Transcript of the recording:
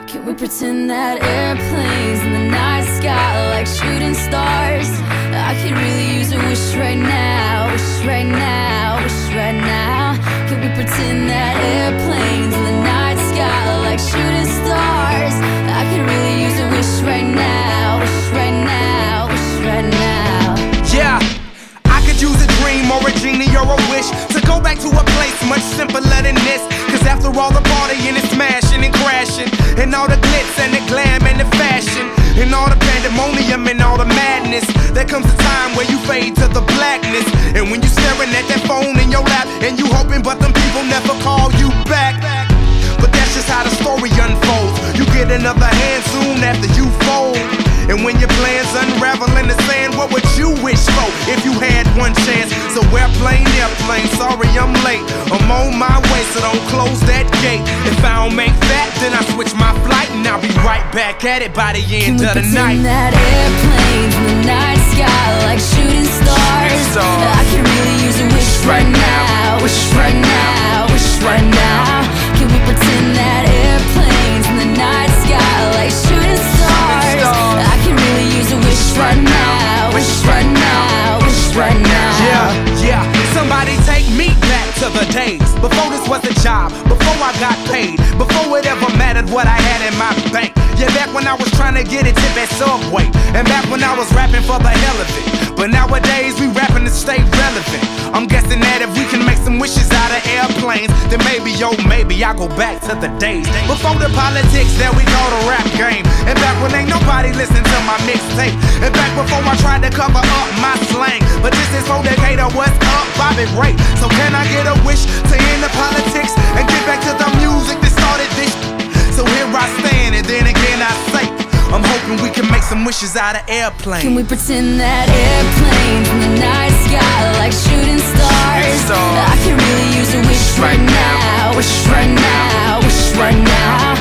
Can we pretend that airplanes in the night sky are like shooting stars? I could really use a wish right now, wish right now, wish right now. Can we pretend that airplanes in the night sky are like shooting stars? I could really use a wish right now, wish right now, wish right now. Yeah, I could use a dream or a genie or a wish to go back to a place much simpler than this. Cause after all the partying and smashing and crashing, and all the glitz and the glam and the fashion, and all the pandemonium and all the madness, there comes a time where you fade to the blackness. And when you're staring at that phone in your lap, and you hoping but them people never call you back. But that's just how the story unfolds. You get another hand soon after you fold. And when your plans unravel in the sand, what would you wish for if you had one chance? So airplane, sorry I'm late. I'm on my way, so don't close that gate. If I don't make that, then I switch my flight, and I'll be right back at it by the end of the night. Can we pretend that airplanes in the night sky are like shooting stars? I can really use a wish right now, wish right now, wish right now. Can we pretend that airplanes in the night sky are like shooting stars? I can really use a wish right now, wish right now, wish right now. Yeah, somebody take me back to the days before this was a job, before I got paid, before it ever mattered what I had in my bank. Yeah, back when I was trying to get a tip at Subway, and back when I was rapping for the hell of it. But nowadays we rapping to stay relevant. I'm guessing that if we can make some wishes out of airplanes, then maybe, oh maybe I'll go back to the days before the politics that we call the rap game. And back when ain't nobody listened to my mixtape. And back before I tried to cover up my slang. But this is for Decatur, what's up, Bobby Ray. So can I get a wish to end the politics and get back to the music that started this? So here I stand, and then again I say, I'm hoping we can make some wishes out of airplanes. Can we pretend that airplanes in the night sky are like shooting stars? I can really use a wish right now, wish right now, wish right now.